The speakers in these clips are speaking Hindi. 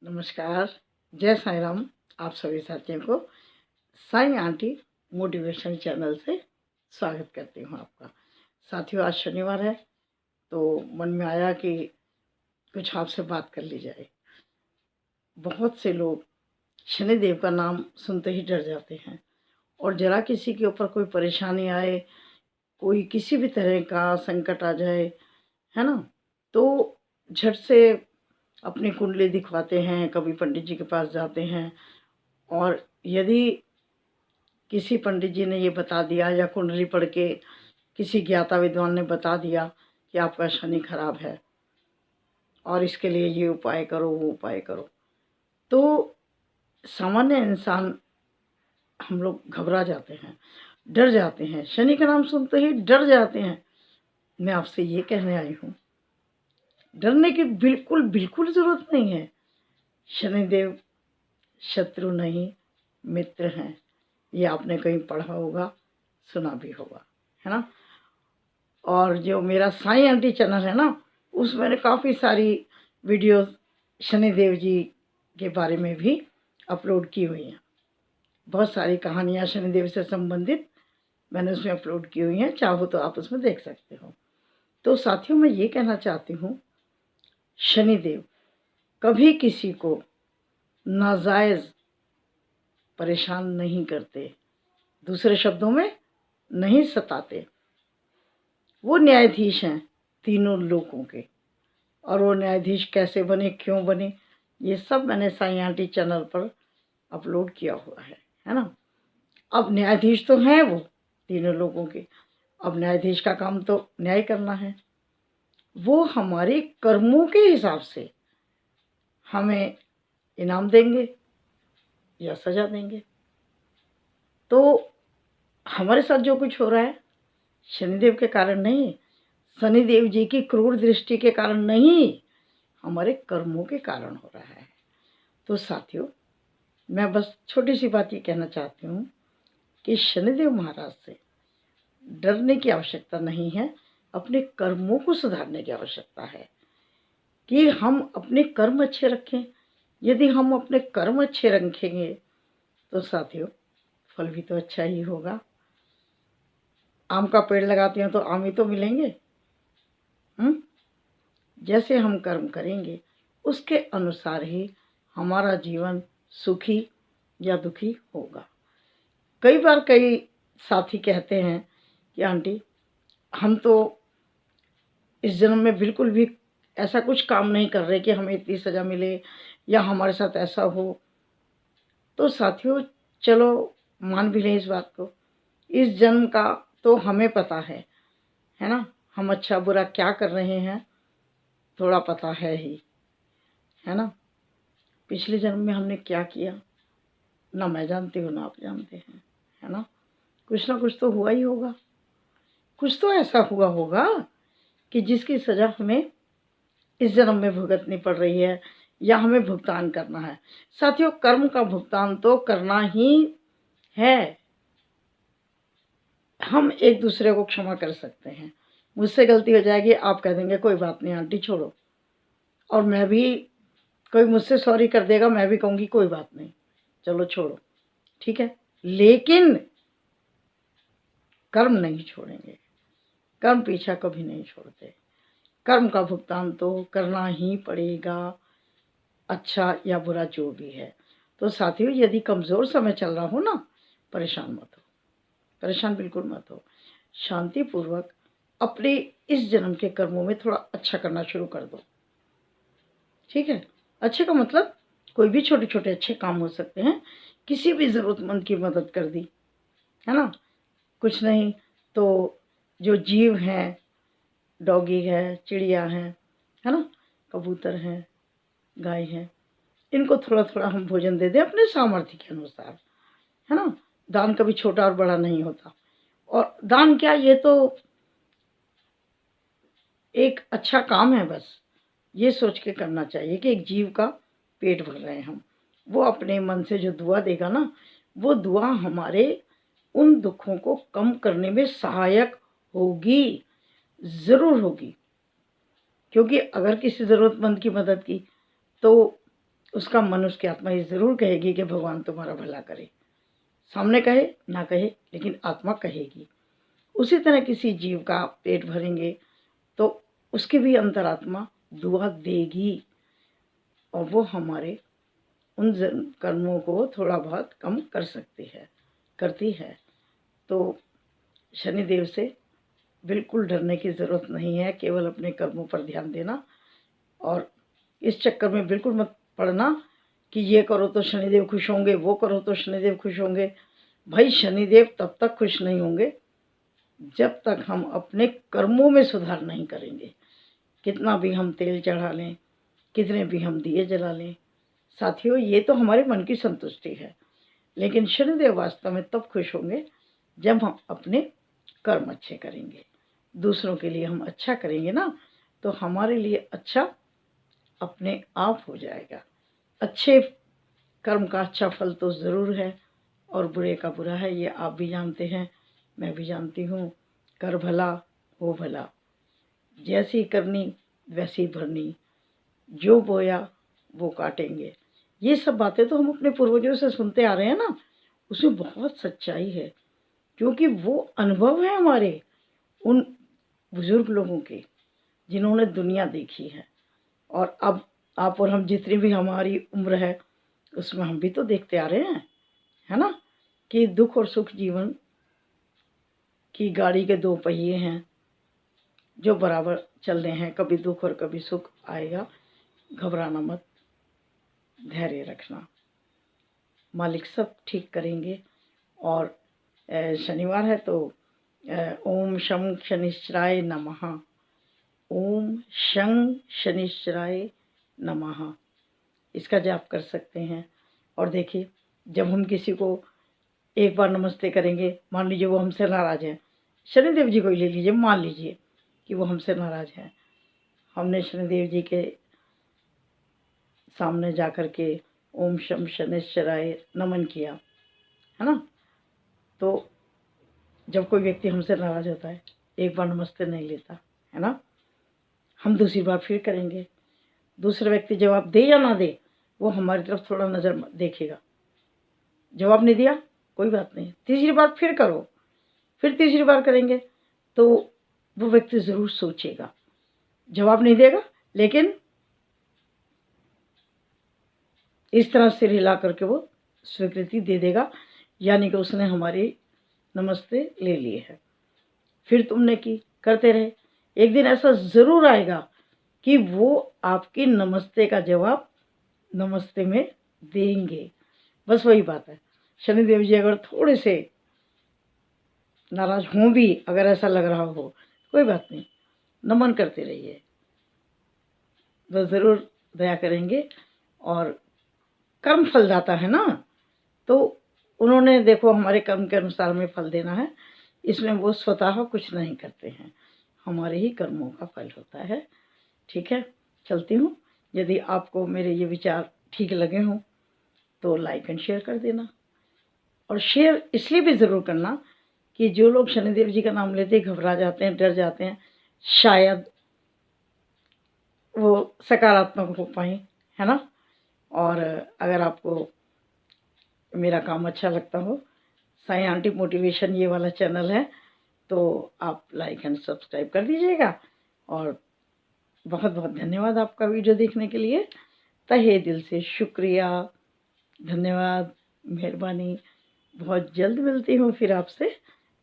नमस्कार, जय साईं राम। आप सभी साथियों को साईं आंटी मोटिवेशन चैनल से स्वागत करती हूँ आपका। साथियों, आज शनिवार है तो मन में आया कि कुछ आपसे बात कर ली जाए। बहुत से लोग शनिदेव का नाम सुनते ही डर जाते हैं और ज़रा किसी के ऊपर कोई परेशानी आए, कोई किसी भी तरह का संकट आ जाए, है ना, तो झट से अपनी कुंडली दिखवाते हैं, कभी पंडित जी के पास जाते हैं। और यदि किसी पंडित जी ने ये बता दिया या कुंडली पढ़ के किसी ज्ञाता विद्वान ने बता दिया कि आपका शनि खराब है और इसके लिए ये उपाय करो, वो उपाय करो, तो सामान्य इंसान, हम लोग घबरा जाते हैं, डर जाते हैं, शनि का नाम सुनते ही डर जाते हैं। मैं आपसे ये कहने आई हूँ, डरने की बिल्कुल बिल्कुल ज़रूरत नहीं है। शनिदेव शत्रु नहीं, मित्र हैं। ये आपने कहीं पढ़ा होगा, सुना भी होगा, है ना। और जो मेरा साईं आंटी चैनल है ना, उसमें मैंने काफ़ी सारी वीडियोस शनिदेव जी के बारे में भी अपलोड की हुई हैं। बहुत सारी कहानियाँ शनिदेव से संबंधित मैंने उसमें अपलोड की हुई हैं, चाहो तो आप उसमें देख सकते हो। तो साथियों, मैं ये कहना चाहती हूँ, शनिदेव कभी किसी को नाजायज़ परेशान नहीं करते, दूसरे शब्दों में नहीं सताते। वो न्यायाधीश हैं तीनों लोगों के, और वो न्यायाधीश कैसे बने, क्यों बने, ये सब मैंने साईं आंटी चैनल पर अपलोड किया हुआ है ना। अब न्यायाधीश तो हैं वो तीनों लोगों के, अब न्यायाधीश का काम तो न्याय करना है। वो हमारे कर्मों के हिसाब से हमें इनाम देंगे या सज़ा देंगे। तो हमारे साथ जो कुछ हो रहा है शनिदेव के कारण नहीं, शनिदेव जी की क्रूर दृष्टि के कारण नहीं, हमारे कर्मों के कारण हो रहा है। तो साथियों, मैं बस छोटी सी बात ये कहना चाहती हूँ कि शनिदेव महाराज से डरने की आवश्यकता नहीं है, अपने कर्मों को सुधारने की आवश्यकता है कि हम अपने कर्म अच्छे रखें। यदि हम अपने कर्म अच्छे रखेंगे तो साथियों, फल भी तो अच्छा ही होगा। आम का पेड़ लगाते हैं तो आम ही तो मिलेंगे। जैसे हम कर्म करेंगे उसके अनुसार ही हमारा जीवन सुखी या दुखी होगा। कई बार कई साथी कहते हैं कि आंटी, हम तो इस जन्म में बिल्कुल भी ऐसा कुछ काम नहीं कर रहे कि हमें इतनी सज़ा मिले या हमारे साथ ऐसा हो। तो साथियों, चलो मान भी लें इस बात को, इस जन्म का तो हमें पता है ना, हम अच्छा बुरा क्या कर रहे हैं थोड़ा पता है ही, है ना। पिछले जन्म में हमने क्या किया ना मैं जानती हूँ ना आप जानते हैं, है ना। कुछ ना कुछ तो हुआ ही होगा, कुछ तो ऐसा हुआ होगा कि जिसकी सज़ा हमें इस जन्म में भुगतनी पड़ रही है या हमें भुगतान करना है। साथियों, कर्म का भुगतान तो करना ही है। हम एक दूसरे को क्षमा कर सकते हैं। मुझसे गलती हो जाएगी, आप कह देंगे कोई बात नहीं आंटी छोड़ो, और मैं भी, कोई मुझसे सॉरी कर देगा, मैं भी कहूँगी कोई बात नहीं चलो छोड़ो, ठीक है। लेकिन कर्म नहीं छोड़ेंगे, कर्म पीछा कभी नहीं छोड़ते। कर्म का भुगतान तो करना ही पड़ेगा, अच्छा या बुरा जो भी है। तो साथियों, यदि कमज़ोर समय चल रहा हो ना, परेशान मत हो, परेशान बिल्कुल मत हो। शांतिपूर्वक अपने इस जन्म के कर्मों में थोड़ा अच्छा करना शुरू कर दो, ठीक है। अच्छे का मतलब कोई भी छोटे छोटे अच्छे काम हो सकते हैं। किसी भी ज़रूरतमंद की मदद कर दी, है ना। कुछ नहीं तो जो जीव हैं, डॉगी है, चिड़िया है ना, कबूतर हैं, गाय हैं, इनको थोड़ा थोड़ा हम भोजन दे दें अपने सामर्थ्य के अनुसार, है ना। दान कभी छोटा और बड़ा नहीं होता। और दान क्या, ये तो एक अच्छा काम है, बस ये सोच के करना चाहिए कि एक जीव का पेट भर रहे हैं हम। वो अपने मन से जो दुआ देगा ना, वो दुआ हमारे उन दुखों को कम करने में सहायक होगी, ज़रूर होगी। क्योंकि अगर किसी ज़रूरतमंद की मदद की तो उसका मन, उसकी आत्मा ये ज़रूर कहेगी कि भगवान तुम्हारा भला करे। सामने कहे ना कहे, लेकिन आत्मा कहेगी। उसी तरह किसी जीव का पेट भरेंगे तो उसकी भी अंतरात्मा दुआ देगी और वो हमारे उन कर्मों को थोड़ा बहुत कम कर सकती है, करती है। तो शनिदेव से बिल्कुल डरने की ज़रूरत नहीं है, केवल अपने कर्मों पर ध्यान देना और इस चक्कर में बिल्कुल मत पड़ना कि ये करो तो शनिदेव खुश होंगे, वो करो तो शनिदेव खुश होंगे। भाई शनिदेव तब तक खुश नहीं होंगे जब तक हम अपने कर्मों में सुधार नहीं करेंगे। कितना भी हम तेल चढ़ा लें, कितने भी हम दिए जला लें, साथियों ये तो हमारे मन की संतुष्टि है, लेकिन शनिदेव वास्तव में तब खुश होंगे जब हम अपने कर्म अच्छे करेंगे। दूसरों के लिए हम अच्छा करेंगे ना, तो हमारे लिए अच्छा अपने आप हो जाएगा। अच्छे कर्म का अच्छा फल तो ज़रूर है और बुरे का बुरा है, ये आप भी जानते हैं, मैं भी जानती हूँ। कर भला हो भला, जैसी करनी वैसी भरनी, जो बोया वो काटेंगे। ये सब बातें तो हम अपने पूर्वजों से सुनते आ रहे हैं ना, उसमें बहुत सच्चाई है, क्योंकि वो अनुभव है हमारे उन बुजुर्ग लोगों के जिन्होंने दुनिया देखी है। और अब आप और हम जितनी भी हमारी उम्र है उसमें हम भी तो देखते आ रहे हैं, है ना, कि दुख और सुख जीवन की गाड़ी के दो पहिए हैं जो बराबर चल रहे हैं। कभी दुख और कभी सुख आएगा, घबराना मत, धैर्य रखना, मालिक सब ठीक करेंगे। और शनिवार है तो ओम शं शनिश्चराय नमः, ओम शं शनिश्चराय नमः, इसका जाप कर सकते हैं। और देखिए, जब हम किसी को एक बार नमस्ते करेंगे, मान लीजिए वो हमसे नाराज़ है, शनिदेव जी को ही ले लीजिए, मान लीजिए कि वो हमसे नाराज़ है, हमने शनिदेव जी के सामने जा कर के ओम शं शनिश्चराय नमन किया, है ना, तो जब कोई व्यक्ति हमसे नाराज़ होता है, एक बार नमस्ते नहीं लेता, है ना, हम दूसरी बार फिर करेंगे। दूसरा व्यक्ति जवाब दे या ना दे, वो हमारी तरफ थोड़ा नज़र देखेगा, जवाब नहीं दिया कोई बात नहीं, तीसरी बार फिर करो, फिर तीसरी बार करेंगे तो वो व्यक्ति ज़रूर सोचेगा, जवाब नहीं देगा लेकिन इस तरह सिर हिला करके वो स्वीकृति दे देगा, यानी कि उसने हमारी नमस्ते ले ली है। फिर तुमने की, करते रहे, एक दिन ऐसा ज़रूर आएगा कि वो आपकी नमस्ते का जवाब नमस्ते में देंगे। बस वही बात है, शनिदेव जी अगर थोड़े से नाराज़ हों भी, अगर ऐसा लग रहा हो, कोई बात नहीं, नमन करते रहिए, वो ज़रूर दया करेंगे। और कर्म फलदाता है ना, तो उन्होंने देखो हमारे कर्म के अनुसार हमें फल देना है, इसमें वो स्वतः कुछ नहीं करते हैं, हमारे ही कर्मों का फल होता है। ठीक है, चलती हूँ। यदि आपको मेरे ये विचार ठीक लगे हों तो लाइक एंड शेयर कर देना, और शेयर इसलिए भी ज़रूर करना कि जो लोग शनिदेव जी का नाम लेते घबरा जाते हैं, डर जाते हैं, शायद वो सकारात्मक हो पाएँ, है ना। और अगर आपको मेरा काम अच्छा लगता हो, साई आंटी मोटिवेशन ये वाला चैनल है, तो आप लाइक एंड सब्सक्राइब कर दीजिएगा। और बहुत बहुत धन्यवाद आपका वीडियो देखने के लिए, तहे दिल से शुक्रिया, धन्यवाद, मेहरबानी। बहुत जल्द मिलती हूँ फिर आपसे,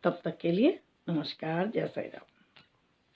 तब तक के लिए नमस्कार, जय साई राम।